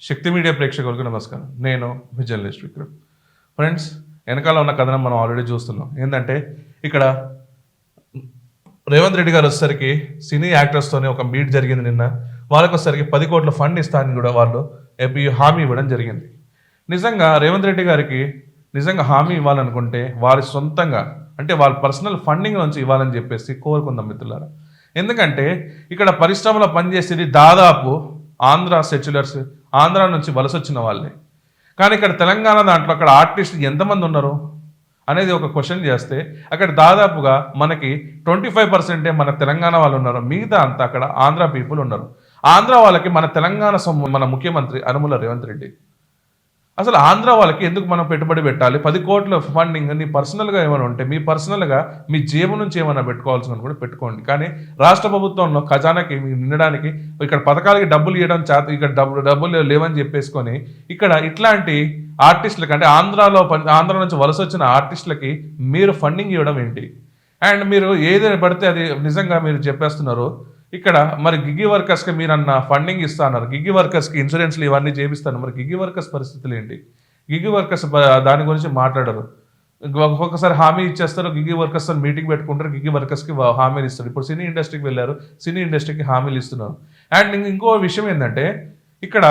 శక్తి media ప్రేక్షకులకు నమస్కారం. నేను మీ జర్నలిస్ట్ విక్రమ్. ఫ్రెండ్స్, వెనకాల ఉన్న కథనం మనం ఆల్రెడీ చూస్తున్నాం. ఏంటంటే ఇక్కడ రేవంత్ రెడ్డి గారు వచ్చేసరికి సినీ యాక్టర్స్తోనే ఒక మీట్ జరిగింది నిన్న. వాళ్ళకి వచ్చేసరికి 10 కోట్ల ఫండ్ ఇస్తానని కూడా వాళ్ళు హామీ ఇవ్వడం జరిగింది. నిజంగా రేవంత్ రెడ్డి గారికి నిజంగా హామీ ఇవ్వాలనుకుంటే వారి సొంతంగా అంటే వాళ్ళ పర్సనల్ ఫండింగ్ నుంచి ఇవ్వాలని చెప్పేసి కోరుకుందాం మిత్రులారా. ఎందుకంటే ఇక్కడ పరిశ్రమలో పనిచేసేది దాదాపు ఆంధ్ర సెటిలర్స్, ఆంధ్ర నుంచి వలస వచ్చిన వాళ్ళే. కానీ ఇక్కడ తెలంగాణ దాంట్లో అక్కడ ఆర్టిస్టులు ఎంతమంది ఉన్నారు అనేది ఒక క్వశ్చన్ చేస్తే అక్కడ దాదాపుగా మనకి 25% మన తెలంగాణ వాళ్ళు ఉన్నారు. మిగతా అంతా అక్కడ ఆంధ్ర పీపుల్ ఉన్నారు. ఆంధ్ర వాళ్ళకి మన తెలంగాణ మన ముఖ్యమంత్రి అనుముల రేవంత్ రెడ్డి. అసలు ఆంధ్ర వాళ్ళకి ఎందుకు మనం పెట్టుబడి పెట్టాలి? 10 కోట్ల ఫండింగ్ నీ పర్సనల్గా ఏమైనా ఉంటే మీ పర్సనల్గా మీ జేబు నుంచి ఏమైనా పెట్టుకోవాల్సిన కూడా పెట్టుకోండి. కానీ రాష్ట్ర ప్రభుత్వంలో ఖజానాకి నిండడానికి ఇక్కడ పథకాలకి డబ్బులు ఇవ్వడం ఇక్కడ డబ్బులు లేవని చెప్పేసుకొని ఇక్కడ ఇట్లాంటి ఆర్టిస్టులకి అంటే ఆంధ్ర నుంచి వలస వచ్చిన ఆర్టిస్టులకి మీరు ఫండింగ్ ఇవ్వడం ఏంటి? అండ్ మీరు ఏదైనా పడితే అది నిజంగా మీరు చెప్పేస్తున్నారు. ఇక్కడ మరి గిగ్గి వర్కర్స్కి మీరు అన్న ఫండింగ్ ఇస్తా అన్నారు. గిగ్గి వర్కర్స్కి ఇన్సూరెన్స్లు ఇవన్నీ చేపిస్తాను. మరి గిగ్గి వర్కర్స్ పరిస్థితులు ఏంటి? గిగ్గి వర్కర్స్ దాని గురించి మాట్లాడరు. ఒక్కొక్కసారి హామీ ఇచ్చేస్తారు, గిగ్గి వర్కర్స్ మీటింగ్ పెట్టుకుంటారు, గిగ్గి వర్కర్స్కి హామీలు ఇస్తారు. ఇప్పుడు సినీ ఇండస్ట్రీకి వెళ్ళారు, సినీ ఇండస్ట్రీకి హామీలు ఇస్తున్నారు. అండ్ ఇంకో విషయం ఏంటంటే ఇక్కడ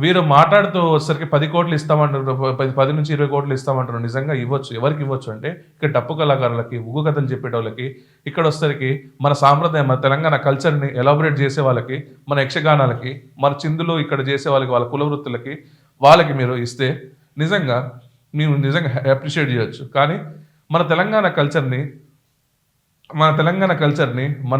వీరు మాట్లాడుతూ వచ్చేసరికి 10 కోట్లు ఇస్తామంటారు, 10 నుంచి 20 కోట్లు ఇస్తామంటారు. నిజంగా ఇవ్వచ్చు. ఎవరికి ఇవ్వచ్చు అంటే ఇక్కడ డప్పు కళాకారులకి, ఉగ్గు కథలు చెప్పేటోళ్ళకి, ఇక్కడ వచ్చేసరికి మన సాంప్రదాయం, మన తెలంగాణ కల్చర్ని ఎలాబొరేట్ చేసే వాళ్ళకి, మన యక్షగానాలకి, మన చిందులు ఇక్కడ చేసే వాళ్ళకి, వాళ్ళ కుల వృత్తులకి, వాళ్ళకి మీరు ఇస్తే నిజంగా మేము నిజంగా అప్రిషియేట్ చేయొచ్చు. కానీ మన తెలంగాణ కల్చర్ని, మన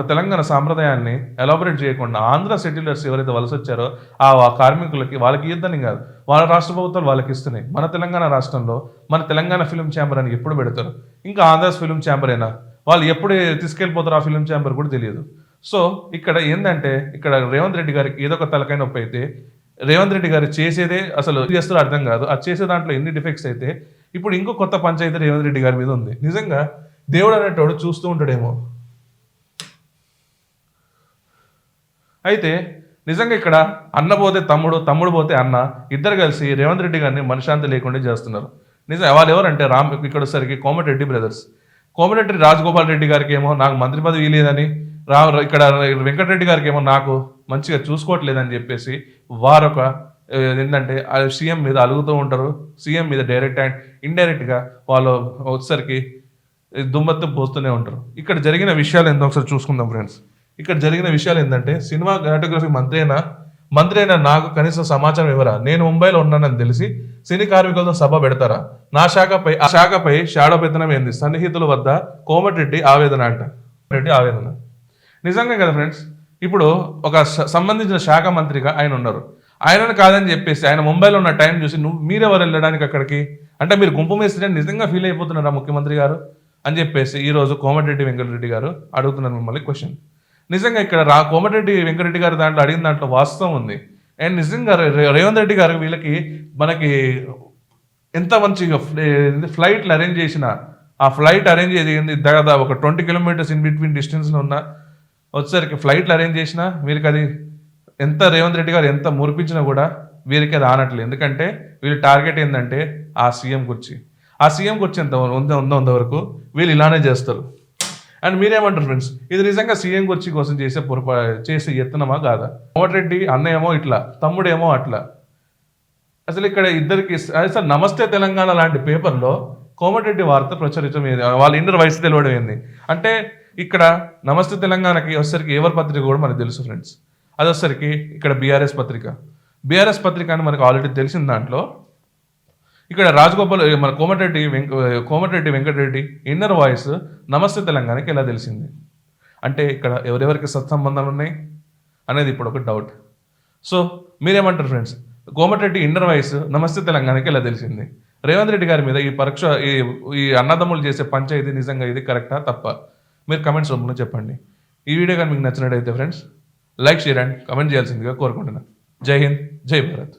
తెలంగాణ సాంప్రదాయాన్ని ఎలాబొరేట్ చేయకుండా ఆంధ్ర సెటిలర్స్ ఎవరైతే వలస వచ్చారో ఆ కార్మికులకి వాళ్ళకి ఇద్దని కాదు, వాళ్ళ రాష్ట్ర ప్రభుత్వాలు వాళ్ళకి ఇస్తున్నాయి. మన తెలంగాణ రాష్ట్రంలో మన తెలంగాణ ఫిలిం ఛాంబర్ అని ఎప్పుడు పెడతారు? ఇంకా ఆంధ్రాస్ ఫిలిం ఛాంబర్ అయినా వాళ్ళు ఎప్పుడు తీసుకెళ్ళిపోతారు ఆ ఫిలిం ఛాంబర్ కూడా తెలియదు. సో ఇక్కడ ఏంటంటే ఇక్కడ రేవంత్ రెడ్డి గారికి ఏదో ఒక తలకాయ నొప్పి అయితే రేవంత్ రెడ్డి గారు చేసేదే అసలు చేస్తారో అర్థం కాదు. అది చేసే దాంట్లో ఎన్ని డిఫెక్ట్స్ అయితే ఇప్పుడు ఇంకో కొత్త పంచాయతీ రేవంత్ రెడ్డి గారి మీద ఉంది. నిజంగా దేవుడు అనేటోడు చూస్తూ ఉంటాడేమో. అయితే నిజంగా ఇక్కడ అన్న పోతే తమ్ముడు, తమ్ముడు పోతే అన్న, ఇద్దరు కలిసి రేవంత్ రెడ్డి గారిని మనశ్శాంతి లేకుండా చేస్తున్నారు. నిజం వాళ్ళు ఎవరంటే ఇక్కడ వచ్చేసరికి కోమటిరెడ్డి బ్రదర్స్. కోమటిరెడ్డి రాజగోపాల్ రెడ్డి గారికి ఏమో నాకు మంత్రి పదవి లేదని, ఇక్కడ వెంకటరెడ్డి గారికి ఏమో నాకు మంచిగా చూసుకోవట్లేదని చెప్పేసి వారొక ఏంటంటే సీఎం మీద అలుగుతూ ఉంటారు. సీఎం మీద డైరెక్ట్ అండ్ ఇండైరెక్ట్గా వాళ్ళు వచ్చేసరికి దుమ్మెత్తం పోస్తూనే ఉంటారు. ఇక్కడ జరిగిన విషయాలు ఏందో ఒకసారి చూసుకుందాం ఫ్రెండ్స్. ఇక్కడ జరిగిన విషయాలు ఏంటంటే సినిమా సినిమాటోగ్రఫీ మంత్రి అయినా నాకు కనీసం సమాచారం ఇవ్వరా? నేను ముంబైలో ఉన్నానని తెలిసి సినీ కార్మికులతో సభ పెడతారా? ఆ శాఖపై షాడో పెత్తనం ఏంది? సన్నిహితుల వద్ద కోమటిరెడ్డి ఆవేదన అంట. ఆవేదన నిజంగా కదా ఫ్రెండ్స్. ఇప్పుడు ఒక సంబంధించిన శాఖ మంత్రిగా ఆయన ఉన్నారు. ఆయనను కాదని చెప్పేసి ఆయన ముంబైలో ఉన్న టైం చూసి మీరెవరు వెళ్ళడానికి అక్కడికి అంటే మీరు గుంపు మేస్త్రి నిజంగా ఫీల్ అయిపోతున్నారా ముఖ్యమంత్రి గారు అని చెప్పేసి ఈరోజు కోమటిరెడ్డి వెంకటరెడ్డి గారు అడుగుతున్నారు మిమ్మల్ని క్వశ్చన్. నిజంగా ఇక్కడ కోమటిరెడ్డి వెంకటరెడ్డి గారు దాంట్లో అడిగిన దాంట్లో వాస్తవం ఉంది. అండ్ నిజంగా రేవంత్ రెడ్డి గారు వీళ్ళకి మనకి ఎంత మంచిగా ఫ్లైట్లు అరేంజ్ చేసిన ఆ ఫ్లైట్ అరేంజ్ చేసింది దాదాపు ఒక 20 కిలోమీటర్స్ ఇన్ బిట్వీన్ డిస్టెన్స్లో ఉన్న వచ్చేసరికి ఫ్లైట్లు అరేంజ్ చేసినా వీరికి అది ఎంత రేవంత్ రెడ్డి గారు ఎంత మురిపించినా కూడా వీరికి అది ఆనట్లేదు. ఎందుకంటే వీళ్ళ టార్గెట్ ఏంటంటే ఆ సీఎం కుర్చీ. ఆ సీఎం కుర్చీ ఎంత ఉందో వరకు వీళ్ళు ఇలానే చేస్తారు. అండ్ మీరేమంటారు ఫ్రెండ్స్? ఇది నిజంగా సీఎం కుర్చీ కోసం చేసే యత్నమా కాదా? కోమటిరెడ్డి అన్న ఏమో ఇట్లా, తమ్ముడేమో అట్లా. అసలు ఇక్కడ ఇద్దరికి అసలు నమస్తే తెలంగాణ లాంటి పేపర్లో కోమటిరెడ్డి వార్త ప్రచురించడం వాళ్ళ ఇన్నర్ వయసు తెలియడం ఏంది అంటే ఇక్కడ నమస్తే తెలంగాణకి వచ్చేసరికి ఎవరి పత్రిక కూడా మనకు తెలుసు ఫ్రెండ్స్. అది వచ్చేసరికి ఇక్కడ బీఆర్ఎస్ పత్రిక అని మనకు ఆల్రెడీ తెలిసిన దాంట్లో ఇక్కడ రాజగోపాల్ మన కోమటిరెడ్డి వెంకటరెడ్డి ఇన్నర్ వాయిస్ నమస్తే తెలంగాణకి ఎలా తెలిసింది అంటే ఇక్కడ ఎవరెవరికి సత్సంబంధాలు ఉన్నాయి అనేది ఇప్పుడు ఒక డౌట్. సో మీరేమంటారు ఫ్రెండ్స్? కోమటిరెడ్డి ఇన్నర్ వాయిస్ నమస్తే తెలంగాణకి ఎలా తెలిసింది? రేవంత్ రెడ్డి గారి మీద ఈ అన్నదమ్ములు చేసే పంచాయతీ నిజంగా ఇది కరెక్టా తప్ప? మీరు కమెంట్స్ రూపంలో చెప్పండి. ఈ వీడియో కానీ మీకు నచ్చినట్టయితే friends like, share and comment చేయాల్సిందిగా కోరుకుంటున్నాను. జై హింద్, జై భారత్.